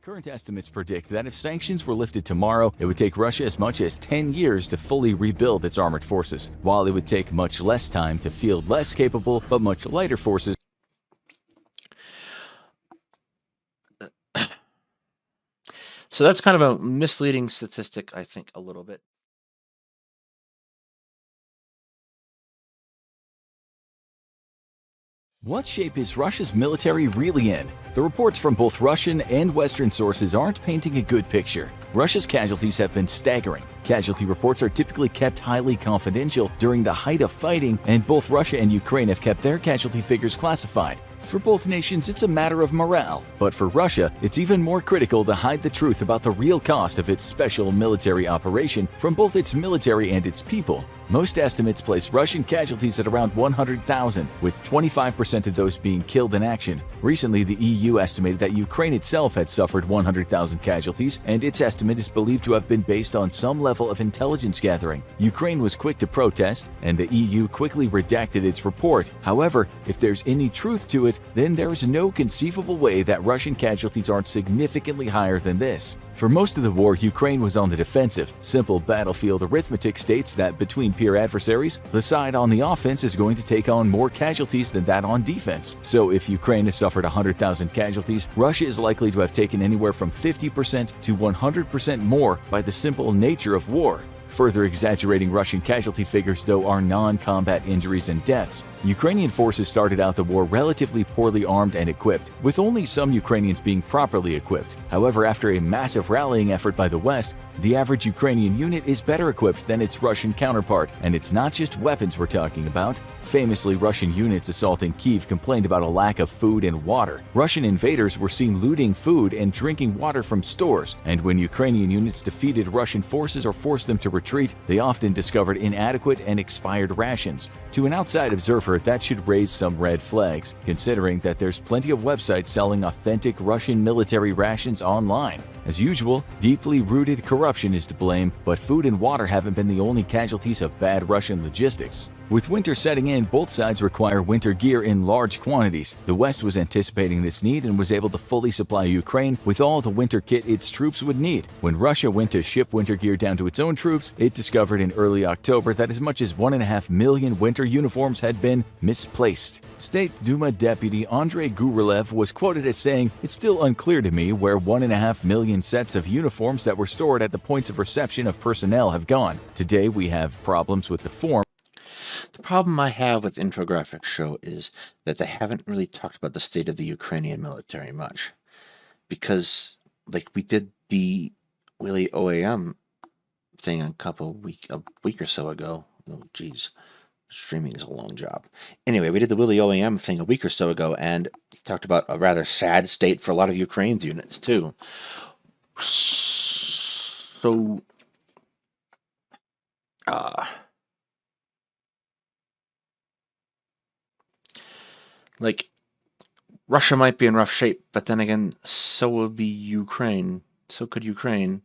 Current estimates predict that if sanctions were lifted tomorrow, it would take Russia as much as 10 years to fully rebuild its armored forces, while it would take much less time to field less capable but much lighter forces. So that's kind of a misleading statistic, I think, a little bit. What shape is Russia's military really in? The reports from both Russian and Western sources aren't painting a good picture. Russia's casualties have been staggering. Casualty reports are typically kept highly confidential during the height of fighting, and both Russia and Ukraine have kept their casualty figures classified. For both nations, it's a matter of morale, but for Russia, it's even more critical to hide the truth about the real cost of its special military operation from both its military and its people. Most estimates place Russian casualties at around 100,000, with 25% of those being killed in action. Recently, the EU estimated that Ukraine itself had suffered 100,000 casualties, and its estimate is believed to have been based on some level of intelligence gathering. Ukraine was quick to protest, and the EU quickly redacted its report. However, if there's any truth to it, then there is no conceivable way that Russian casualties aren't significantly higher than this. For most of the war, Ukraine was on the defensive. Simple battlefield arithmetic states that between peer adversaries, the side on the offense is going to take on more casualties than that on defense. So if Ukraine has suffered 100,000 casualties, Russia is likely to have taken anywhere from 50% to 100% more by the simple nature of war. Further exaggerating Russian casualty figures, though, are non-combat injuries and deaths. Ukrainian forces started out the war relatively poorly armed and equipped, with only some Ukrainians being properly equipped. However, after a massive rallying effort by the West, the average Ukrainian unit is better equipped than its Russian counterpart, and it's not just weapons we're talking about. Famously, Russian units assaulting Kyiv complained about a lack of food and water. Russian invaders were seen looting food and drinking water from stores, and when Ukrainian units defeated Russian forces or forced them to retreat, they often discovered inadequate and expired rations. To an outside observer, that should raise some red flags, considering that there's plenty of websites selling authentic Russian military rations online. As usual, deeply rooted corruption is to blame, but food and water haven't been the only casualties of bad Russian logistics. With winter setting in, both sides require winter gear in large quantities. The West was anticipating this need and was able to fully supply Ukraine with all the winter kit its troops would need. When Russia went to ship winter gear down to its own troops, it discovered in early October that as much as 1.5 million winter uniforms had been misplaced. State Duma Deputy Andrei Gurylev was quoted as saying, "It's still unclear to me where 1.5 million sets of uniforms that were stored at the points of reception of personnel have gone. Today we have problems with the form." The problem I have with Infographics Show is that they haven't really talked about the state of the Ukrainian military much. Because, like, we did the Willy OAM thing a week or so ago. Oh, geez. Streaming is a long job. Anyway, we did the Willy OAM thing a week or so ago, and talked about a rather sad state for a lot of Ukraine's units, too. So, like, Russia might be in rough shape, but then again, so would be Ukraine. So could Ukraine.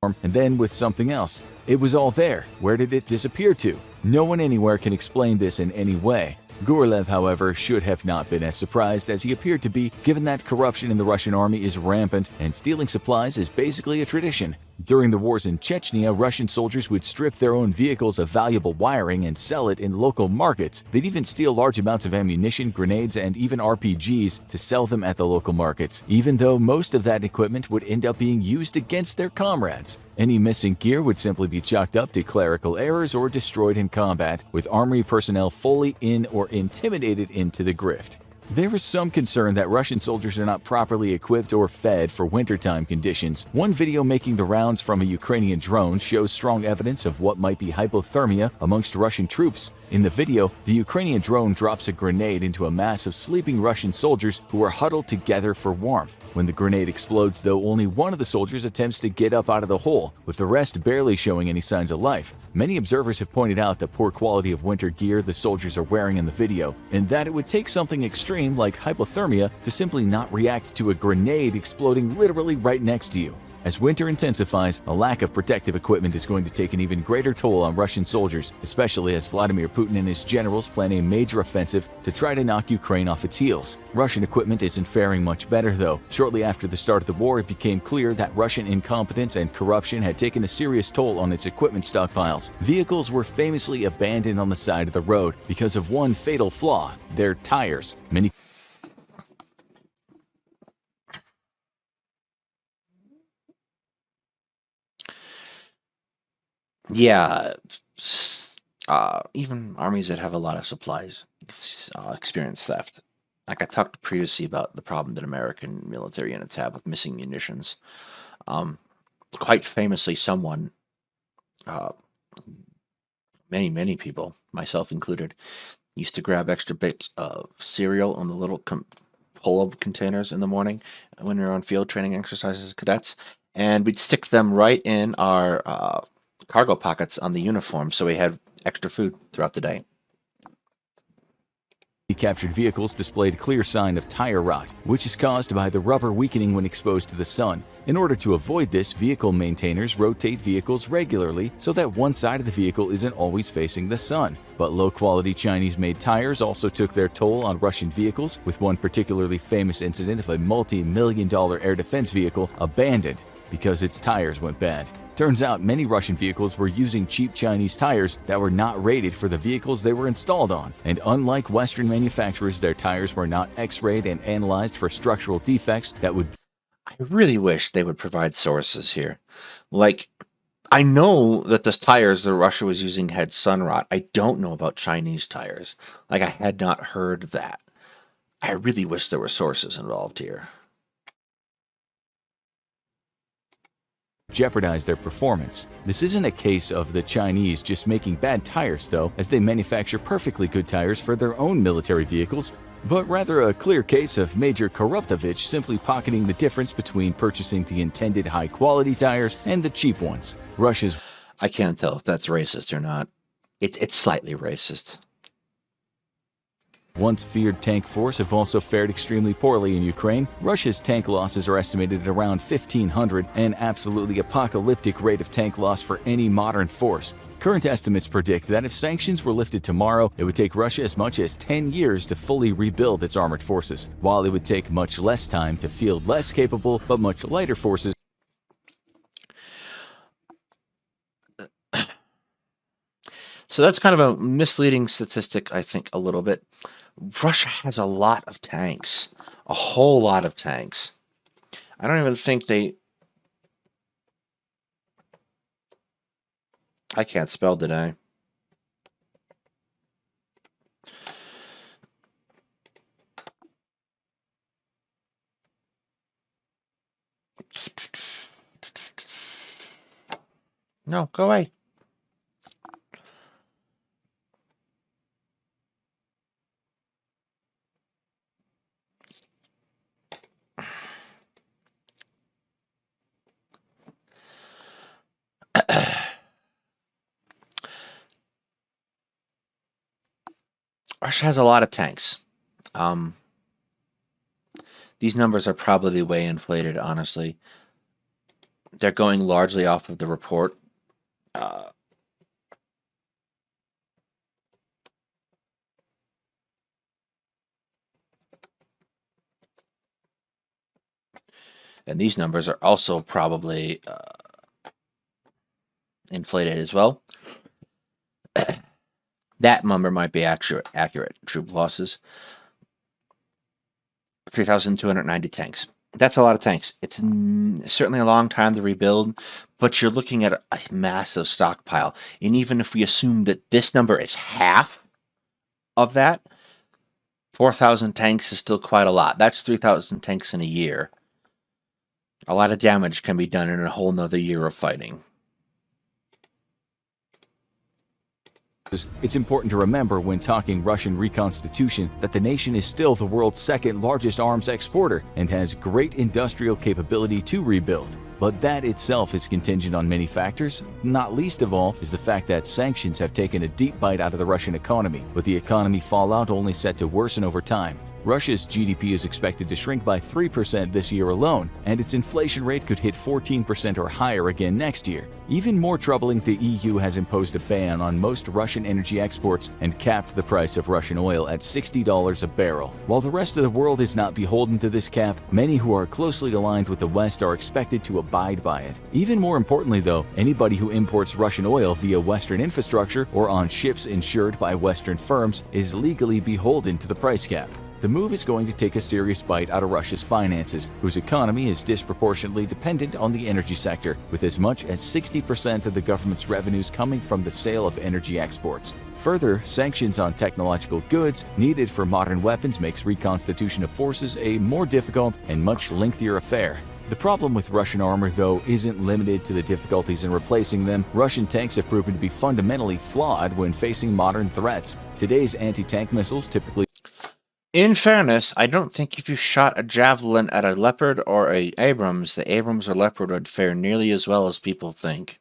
And then with something else. It was all there. Where did it disappear to? No one anywhere can explain this in any way. Gurylev, however, should have not been as surprised as he appeared to be, given that corruption in the Russian army is rampant and stealing supplies is basically a tradition. During the wars in Chechnya, Russian soldiers would strip their own vehicles of valuable wiring and sell it in local markets. They'd even steal large amounts of ammunition, grenades, and even RPGs to sell them at the local markets, even though most of that equipment would end up being used against their comrades. Any missing gear would simply be chalked up to clerical errors or destroyed in combat, with armory personnel fully in or intimidated into the grift. There is some concern that Russian soldiers are not properly equipped or fed for wintertime conditions. One video making the rounds from a Ukrainian drone shows strong evidence of what might be hypothermia amongst Russian troops. In the video, the Ukrainian drone drops a grenade into a mass of sleeping Russian soldiers who are huddled together for warmth. When the grenade explodes, though, only one of the soldiers attempts to get up out of the hole, with the rest barely showing any signs of life. Many observers have pointed out the poor quality of winter gear the soldiers are wearing in the video, and that it would take something extreme like hypothermia to simply not react to a grenade exploding literally right next to you. As winter intensifies, a lack of protective equipment is going to take an even greater toll on Russian soldiers, especially as Vladimir Putin and his generals plan a major offensive to try to knock Ukraine off its heels. Russian equipment isn't faring much better, though. Shortly after the start of the war, it became clear that Russian incompetence and corruption had taken a serious toll on its equipment stockpiles. Vehicles were famously abandoned on the side of the road because of one fatal flaw: their tires. Many Yeah, even armies that have a lot of supplies experience theft. Like I talked previously about the problem that American military units have with missing munitions. Quite famously, someone, uh, many people, myself included, used to grab extra bits of cereal on the little pull-up containers in the morning when we were on field training exercises as cadets, and we'd stick them right in our cargo pockets on the uniform so we had extra food throughout the day. captured vehicles displayed clear sign of tire rot, which is caused by the rubber weakening when exposed to the sun. In order to avoid this, vehicle maintainers rotate vehicles regularly so that one side of the vehicle isn't always facing the sun. But low-quality Chinese-made tires also took their toll on Russian vehicles, with one particularly famous incident of a multi-million-dollar air defense vehicle abandoned because its tires went bad. Turns out many Russian vehicles were using cheap Chinese tires that were not rated for the vehicles they were installed on. And unlike Western manufacturers, their tires were not X-rayed and analyzed for structural defects that would... I really wish they would provide sources here. Like, I know that the tires that Russia was using had sun rot. I don't know about Chinese tires. Like, I had not heard that. I really wish there were sources involved here. jeopardize their performance. This isn't a case of the Chinese just making bad tires, though, as they manufacture perfectly good tires for their own military vehicles, but rather a clear case of Major Korruptovich simply pocketing the difference between purchasing the intended high-quality tires and the cheap ones. Russia's... I can't tell if that's racist or not. It's slightly racist. once feared tank force have also fared extremely poorly in Ukraine. Russia's tank losses are estimated at around 1,500, an absolutely apocalyptic rate of tank loss for any modern force. Current estimates predict that if sanctions were lifted tomorrow, it would take Russia as much as 10 years to fully rebuild its armored forces, while it would take much less time to field less capable but much lighter forces. So that's kind of a misleading statistic, I think, a little bit. Russia has a lot of tanks, a whole lot of tanks. I don't even think they... I can't spell today. No, go away. Russia has a lot of tanks. These numbers are probably way inflated, honestly. They're going largely off of the report. And these numbers are also probably inflated as well. That number might be accurate. Troop losses. 3,290 tanks. That's a lot of tanks. It's certainly a long time to rebuild, but you're looking at a massive stockpile. And even if we assume that this number is half of that, 4,000 tanks is still quite a lot. That's 3,000 tanks in a year. A lot of damage can be done in a whole nother year of fighting. It's important to remember when talking Russian reconstitution that the nation is still the world's second largest arms exporter and has great industrial capability to rebuild. But that itself is contingent on many factors. Not least of all is the fact that sanctions have taken a deep bite out of the Russian economy, with the economy fallout only set to worsen over time. Russia's GDP is expected to shrink by 3% this year alone, and its inflation rate could hit 14% or higher again next year. Even more troubling, the EU has imposed a ban on most Russian energy exports and capped the price of Russian oil at $60 a barrel. While the rest of the world is not beholden to this cap, many who are closely aligned with the West are expected to abide by it. Even more importantly, though, anybody who imports Russian oil via Western infrastructure or on ships insured by Western firms is legally beholden to the price cap. The move is going to take a serious bite out of Russia's finances, whose economy is disproportionately dependent on the energy sector, with as much as 60% of the government's revenues coming from the sale of energy exports. Further, sanctions on technological goods needed for modern weapons makes reconstitution of forces a more difficult and much lengthier affair. The problem with Russian armor, though, isn't limited to the difficulties in replacing them. Russian tanks have proven to be fundamentally flawed when facing modern threats. Today's anti-tank missiles typically... In fairness, I don't think if you shot a Javelin at a Leopard or a Abrams, the Abrams or Leopard would fare nearly as well as people think.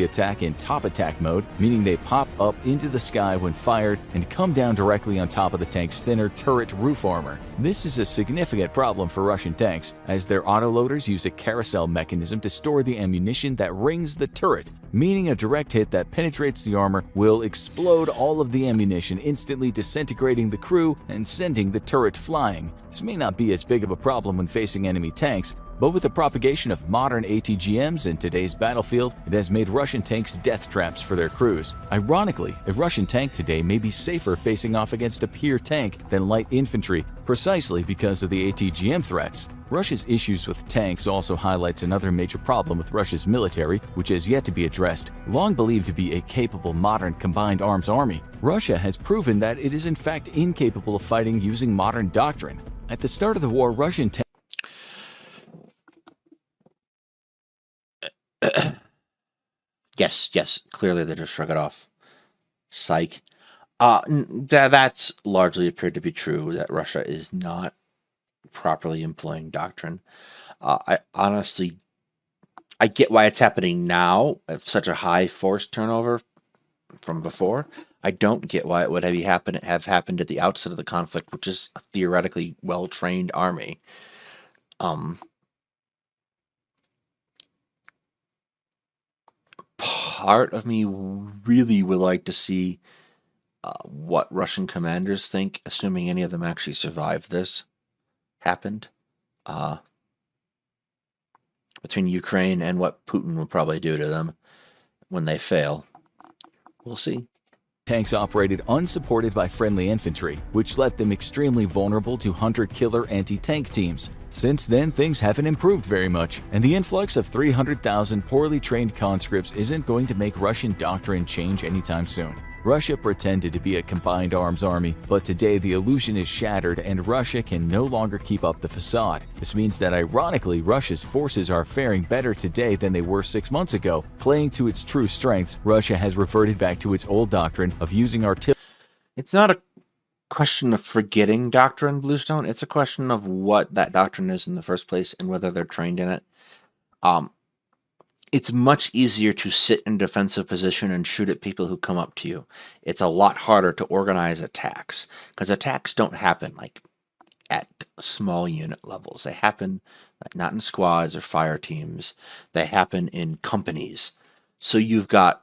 attack in top attack mode, meaning they pop up into the sky when fired and come down directly on top of the tank's thinner turret roof armor. This is a significant problem for Russian tanks, as their autoloaders use a carousel mechanism to store the ammunition that rings the turret, meaning a direct hit that penetrates the armor will explode all of the ammunition, instantly disintegrating the crew and sending the turret flying. This may not be as big of a problem when facing enemy tanks, but with the propagation of modern ATGMs in today's battlefield, it has made Russian tanks death traps for their crews. Ironically, a Russian tank today may be safer facing off against a peer tank than light infantry, precisely because of the ATGM threats. Russia's issues with tanks also highlights another major problem with Russia's military, which has yet to be addressed. Long believed to be a capable modern combined arms army, Russia has proven that it is in fact incapable of fighting using modern doctrine. At the start of the war, Russian tanks... Yes, clearly they just shrug it off. Psych. That's largely appeared to be true, that Russia is not properly employing doctrine. I get why it's happening now, at such a high force turnover from before. I don't get why it would have happened at the outset of the conflict, which is a theoretically well-trained army. Part of me really would like to see what Russian commanders think, assuming any of them actually survived this, happened between Ukraine and what Putin will probably do to them when they fail. We'll see. Tanks operated unsupported by friendly infantry, which left them extremely vulnerable to hunter-killer anti-tank teams. Since then, things haven't improved very much, and the influx of 300,000 poorly trained conscripts isn't going to make Russian doctrine change anytime soon. Russia pretended to be a combined arms army, but today the illusion is shattered and Russia can no longer keep up the facade. This means that ironically, Russia's forces are faring better today than they were 6 months ago. Playing to its true strengths, Russia has reverted back to its old doctrine of using artillery. It's not a question of forgetting doctrine, Bluestone. It's a question of what that doctrine is in the first place and whether they're trained in it. It's much easier to sit in defensive position and shoot at people who come up to you. It's a lot harder to organize attacks, because attacks don't happen like at small unit levels. They happen not in squads or fire teams. They happen in companies. So you've got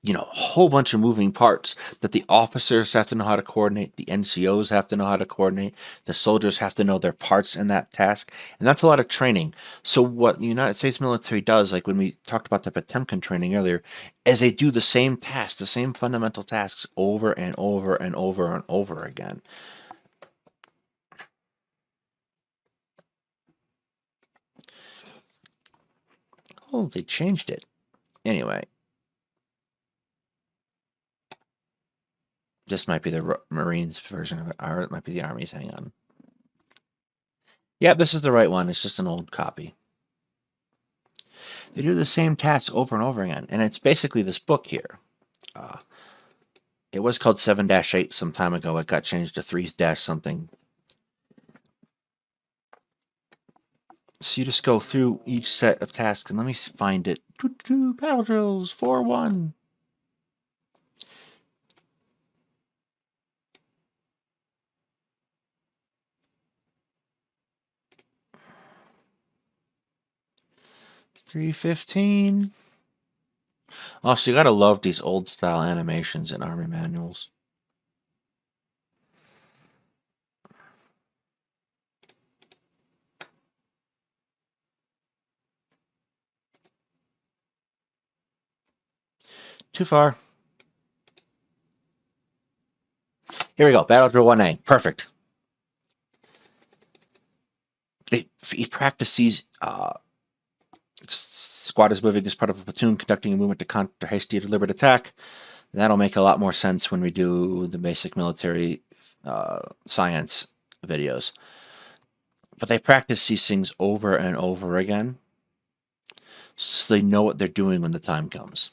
a whole bunch of moving parts that the officers have to know how to coordinate, the NCOs have to know how to coordinate, the soldiers have to know their parts in that task, and that's a lot of training. So what the United States military does, like when we talked about the Potemkin training earlier, is they do the same tasks, the same fundamental tasks over and over and over and over again. Oh, they changed it. Anyway. This might be the Marines version of it, or it might be the Army's. Hang on. Yeah, this is the right one. It's just an old copy. They do the same tasks over and over again, and it's basically this book here. It was called 7-8 some time ago. It got changed to 3-something. So you just go through each set of tasks, and let me find it. Battle drills 4-1. 315. Also, you gotta love these old style animations in Army manuals. Too far. Here we go. Battle Drill 1A. Perfect. He practiced these. Squad is moving as part of a platoon conducting a movement to counter hasty or deliberate attack. That'll make a lot more sense when we do the basic military science videos. But they practice these things over and over again, so they know what they're doing when the time comes.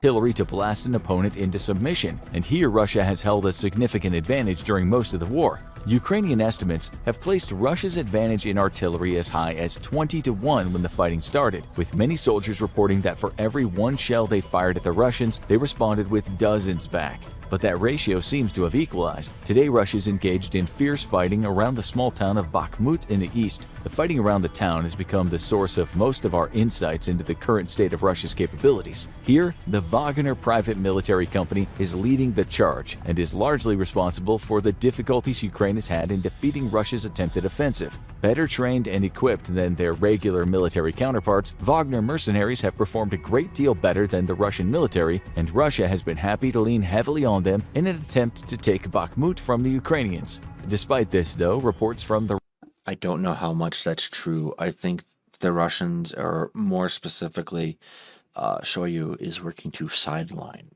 Artillery to blast an opponent into submission, and here Russia has held a significant advantage during most of the war. Ukrainian estimates have placed Russia's advantage in artillery as high as 20-1 when the fighting started, with many soldiers reporting that for every one shell they fired at the Russians, they responded with dozens back. But that ratio seems to have equalized. Today, Russia is engaged in fierce fighting around the small town of Bakhmut in the east. The fighting around the town has become the source of most of our insights into the current state of Russia's capabilities. Here, the Wagner private military company is leading the charge and is largely responsible for the difficulties Ukraine has had in defeating Russia's attempted offensive. Better trained and equipped than their regular military counterparts, Wagner mercenaries have performed a great deal better than the Russian military, and Russia has been happy to lean heavily on them in an attempt to take Bakhmut from the Ukrainians. Despite this, though, reports from the I don't know how much that's true. I think the Russians, or more specifically, Shoigu, is working to sideline.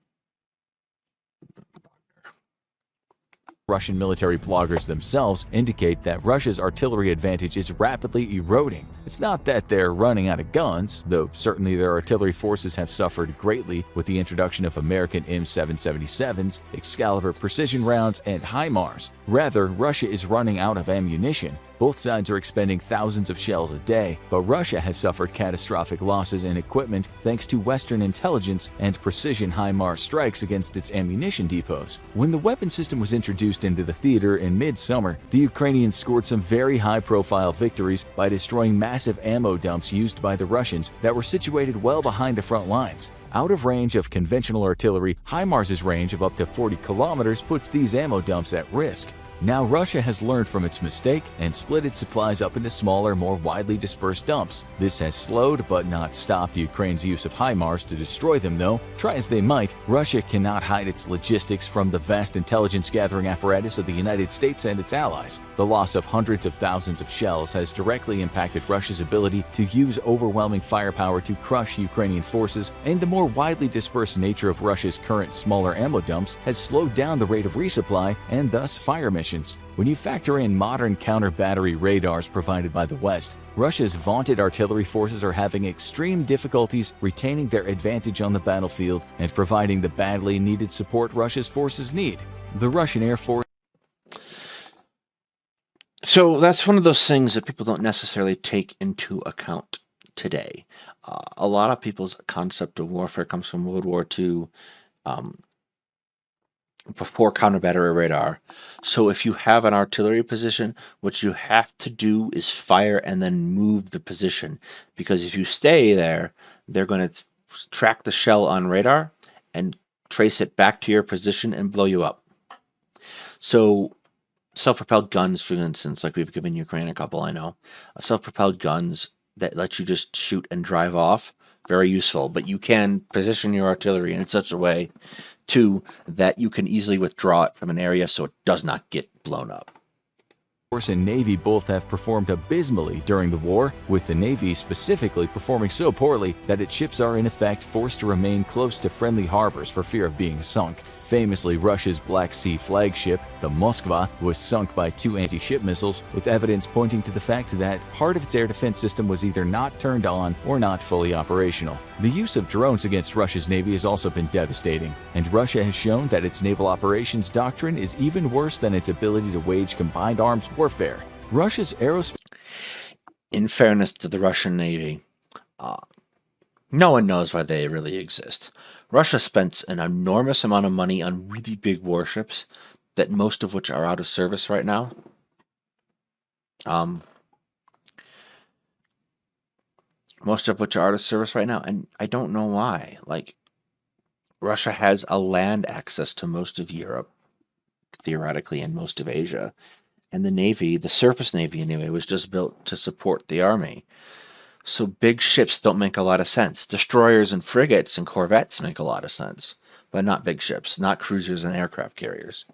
Russian military bloggers themselves indicate that Russia's artillery advantage is rapidly eroding. It's not that they're running out of guns, though certainly their artillery forces have suffered greatly with the introduction of American M777s, Excalibur precision rounds, and HIMARS. Rather, Russia is running out of ammunition. Both sides are expending thousands of shells a day, but Russia has suffered catastrophic losses in equipment thanks to Western intelligence and precision HIMARS strikes against its ammunition depots. When the weapon system was introduced into the theater in mid-summer, the Ukrainians scored some very high-profile victories by destroying massive ammo dumps used by the Russians that were situated well behind the front lines. Out of range of conventional artillery, HIMARS's range of up to 40 kilometers puts these ammo dumps at risk. Now Russia has learned from its mistake and split its supplies up into smaller, more widely dispersed dumps. This has slowed but not stopped Ukraine's use of HIMARS to destroy them though. Try as they might, Russia cannot hide its logistics from the vast intelligence-gathering apparatus of the United States and its allies. The loss of hundreds of thousands of shells has directly impacted Russia's ability to use overwhelming firepower to crush Ukrainian forces, and the more widely dispersed nature of Russia's current smaller ammo dumps has slowed down the rate of resupply and thus fire missions. When you factor in modern counter-battery radars provided by the West, Russia's vaunted artillery forces are having extreme difficulties retaining their advantage on the battlefield and providing the badly needed support Russia's forces need. The Russian Air Force. So that's one of those things that people don't necessarily take into account today. A lot of people's concept of warfare comes from World War II, before counter-battery radar. So if you have an artillery position, what you have to do is fire and then move the position. Because if you stay there, they're going to track the shell on radar and trace it back to your position and blow you up. So self-propelled guns, for instance, like we've given Ukraine a couple, I know. Self-propelled guns that let you just shoot and drive off, very useful. But you can position your artillery in such a way too, that you can easily withdraw it from an area so it does not get blown up. Force and Navy both have performed abysmally during the war, with the Navy specifically performing so poorly that its ships are in effect forced to remain close to friendly harbors for fear of being sunk. Famously, Russia's Black Sea flagship, the Moskva, was sunk by 2 anti-ship missiles, with evidence pointing to the fact that part of its air defense system was either not turned on or not fully operational. The use of drones against Russia's Navy has also been devastating, and Russia has shown that its naval operations doctrine is even worse than its ability to wage combined arms warfare. Russia's aerospace. In fairness to the Russian Navy, no one knows why they really exist. Russia spent an enormous amount of money on really big warships, that most of which are out of service right now. most of which are out of service right now, and I don't know why. Like, Russia has a land access to most of Europe, theoretically, and most of Asia. And the Navy, the surface Navy anyway, was just built to support the Army. So big ships don't make a lot of sense. Destroyers and frigates and corvettes make a lot of sense, but not big ships, not cruisers and aircraft carriers.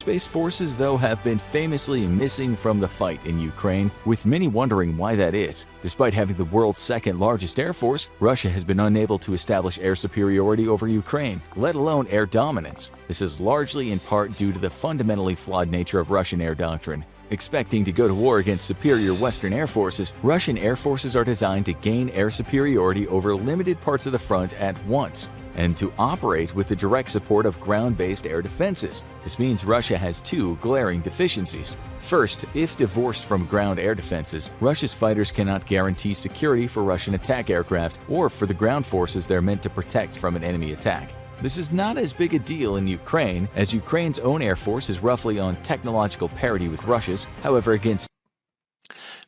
Space forces, though, have been famously missing from the fight in Ukraine, with many wondering why that is. Despite having the world's second largest air force, Russia has been unable to establish air superiority over Ukraine, let alone air dominance. This is largely in part due to the fundamentally flawed nature of Russian air doctrine. Expecting to go to war against superior Western air forces, Russian air forces are designed to gain air superiority over limited parts of the front at once, and to operate with the direct support of ground-based air defenses. This means Russia has two glaring deficiencies. First, if divorced from ground air defenses, Russia's fighters cannot guarantee security for Russian attack aircraft or for the ground forces they're meant to protect from an enemy attack. This is not as big a deal in Ukraine, as Ukraine's own air force is roughly on technological parity with Russia's. However, against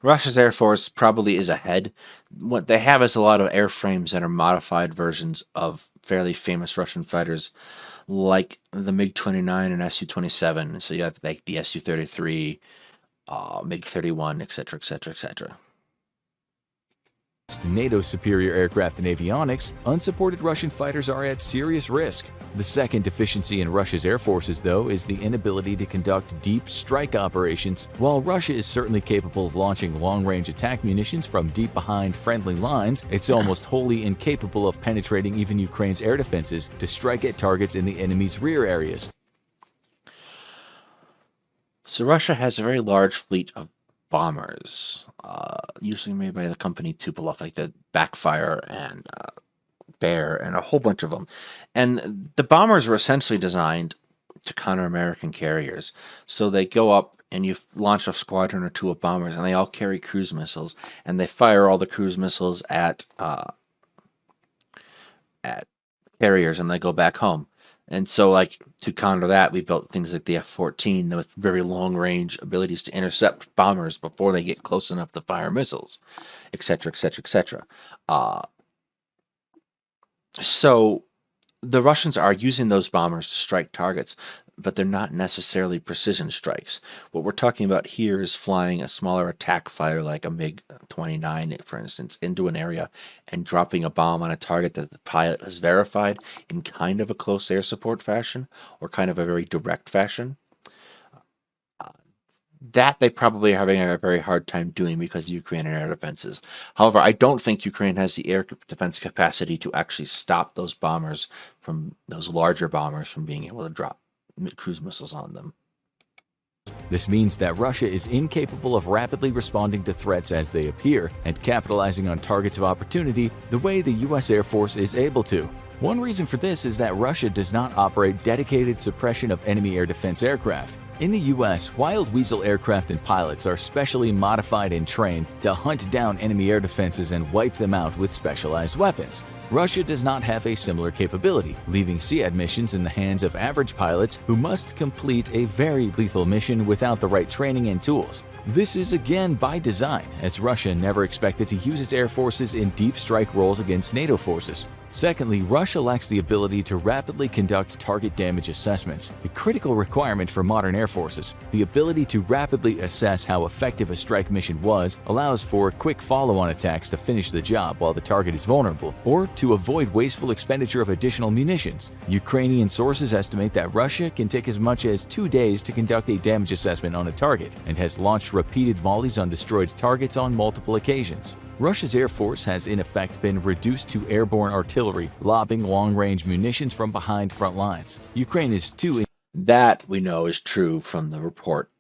Russia's air force probably is ahead. What they have is a lot of airframes that are modified versions of fairly famous Russian fighters, like the MiG-29 and Su-27. So you have like the Su-33, MiG-31, etc., etc., etc. NATO's superior aircraft and avionics, unsupported Russian fighters are at serious risk. The second deficiency in Russia's air forces, though, is the inability to conduct deep strike operations. While Russia is certainly capable of launching long-range attack munitions from deep behind friendly lines, it's almost wholly incapable of penetrating even Ukraine's air defenses to strike at targets in the enemy's rear areas. So Russia has a very large fleet of bombers, usually made by the company Tupolev, like the Backfire and Bear and a whole bunch of them. And the bombers were essentially designed to counter American carriers. So they go up and you launch a squadron or two of bombers, and they all carry cruise missiles, and they fire all the cruise missiles at carriers, and they go back home. And so, like, to counter that, we built things like the F-14 with very long-range abilities to intercept bombers before they get close enough to fire missiles, etc., etc., etc. So the Russians are using those bombers to strike targets, but they're not necessarily precision strikes. What we're talking about here is flying a smaller attack fighter like a MiG-29, for instance, into an area and dropping a bomb on a target that the pilot has verified in kind of a close air support fashion or kind of a very direct fashion. That they probably are having a very hard time doing because of Ukrainian air defenses. However, I don't think Ukraine has the air defense capacity to actually stop those bombers from those larger bombers from being able to drop cruise missiles on them. This means that Russia is incapable of rapidly responding to threats as they appear and capitalizing on targets of opportunity the way the U.S. Air Force is able to. One reason for this is that Russia does not operate dedicated suppression of enemy air defense aircraft. In the U.S., Wild Weasel aircraft and pilots are specially modified and trained to hunt down enemy air defenses and wipe them out with specialized weapons. Russia does not have a similar capability, leaving SEAD missions in the hands of average pilots who must complete a very lethal mission without the right training and tools. This is again by design, as Russia never expected to use its air forces in deep strike roles against NATO forces. Secondly, Russia lacks the ability to rapidly conduct target damage assessments, a critical requirement for modern air forces. The ability to rapidly assess how effective a strike mission was allows for quick follow-on attacks to finish the job while the target is vulnerable, or to avoid wasteful expenditure of additional munitions. Ukrainian sources estimate that Russia can take as much as 2 days to conduct a damage assessment on a target, and has launched repeated volleys on destroyed targets on multiple occasions. Russia's air force has in effect been reduced to airborne artillery, lobbing long-range munitions from behind front lines. Ukraine is too. That we know is true from the report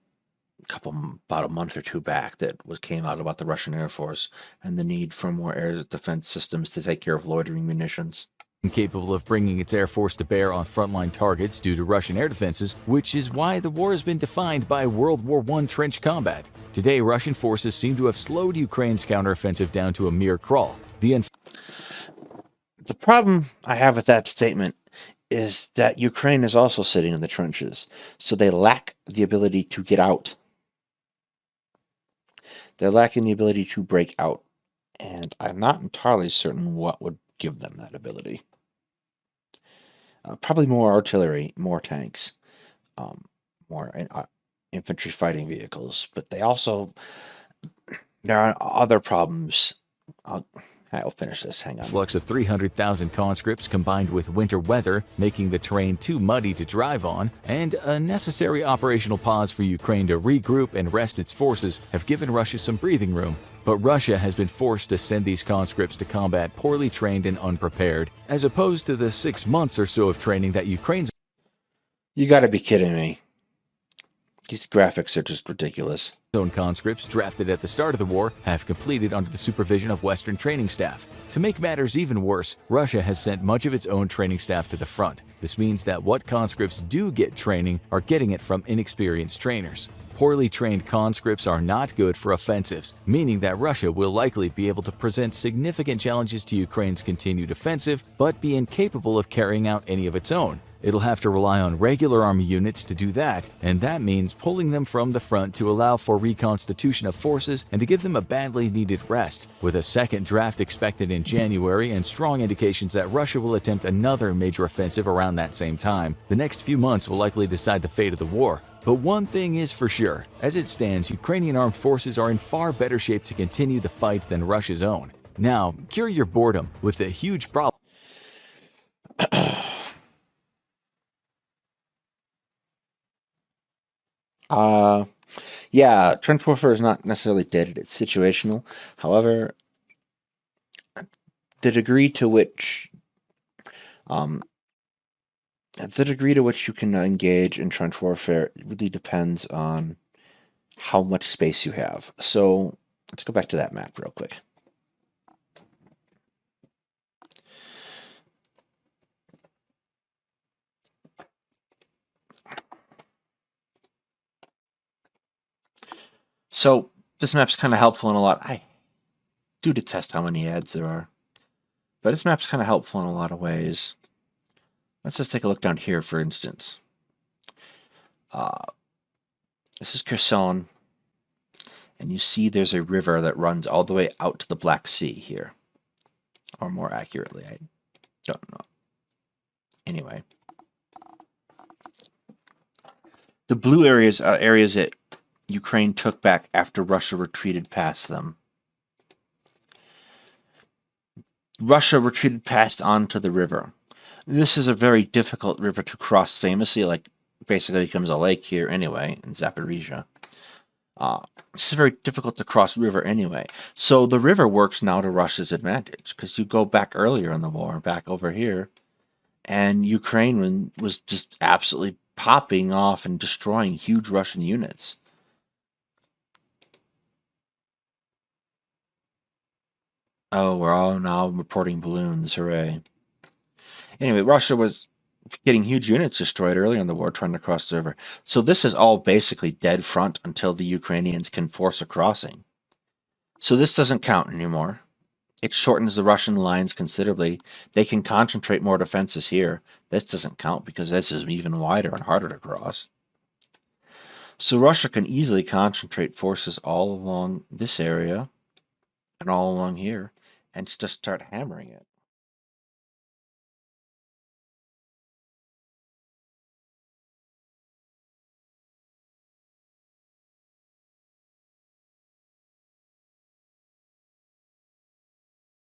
about a month or two back that came out about the Russian Air Force and the need for more air defense systems to take care of loitering munitions. Incapable of bringing its air force to bear on frontline targets due to Russian air defenses, which is why the war has been defined by World War I trench combat. Today, Russian forces seem to have slowed Ukraine's counteroffensive down to a mere crawl. The problem I have with that statement is that Ukraine is also sitting in the trenches, so they lack the ability to get out. They're lacking the ability to break out And I'm not entirely certain what would give them that ability. Probably more artillery, more tanks, more infantry fighting vehicles. But there are other problems. I'll finish this. Hang on. Flux of 300,000 conscripts combined with winter weather, making the terrain too muddy to drive on, and a necessary operational pause for Ukraine to regroup and rest its forces have given Russia some breathing room. But Russia has been forced to send these conscripts to combat poorly trained and unprepared, as opposed to the 6 months or so of training that Ukraine's You gotta be kidding me. These graphics are just ridiculous. own conscripts drafted at the start of the war have completed under the supervision of Western training staff. To make matters even worse, Russia has sent much of its own training staff to the front. This means that what conscripts do get training are getting it from inexperienced trainers. Poorly trained conscripts are not good for offensives, meaning that Russia will likely be able to present significant challenges to Ukraine's continued offensive, but be incapable of carrying out any of its own. It'll have to rely on regular army units to do that, and that means pulling them from the front to allow for reconstitution of forces and to give them a badly needed rest. With a second draft expected in January and strong indications that Russia will attempt another major offensive around that same time, the next few months will likely decide the fate of the war. But one thing is for sure, as it stands, Ukrainian armed forces are in far better shape to continue the fight than Russia's own. Now, cure your boredom with the huge problem. Yeah, trench warfare is not necessarily dead, it's situational. However, the degree to which you can engage in trench warfare really depends on how much space you have. So let's go back to that map real quick. So this map's kind of helpful in a lot. I do detest how many ads there are, but this map's kind of helpful in a lot of ways. Let's just take a look down here, for instance. This is Kherson, and you see there's a river that runs all the way out to the Black Sea here. Or more accurately, I don't know. Anyway. The blue areas are areas that Ukraine took back after Russia retreated past them. Russia retreated past onto the river. This is a very difficult river to cross famously, like basically becomes a lake here anyway, in Zaporizhia. This is very difficult to cross river anyway. So the river works now to Russia's advantage, because you go back earlier in the war, back over here, and Ukraine was just absolutely popping off and destroying huge Russian units. Oh, we're all now reporting balloons, hooray. Anyway, Russia was getting huge units destroyed earlier in the war trying to cross the river. So this is all basically dead front until the Ukrainians can force a crossing. So this doesn't count anymore. It shortens the Russian lines considerably. They can concentrate more defenses here. This doesn't count because this is even wider and harder to cross. So Russia can easily concentrate forces all along this area and all along here and just start hammering it.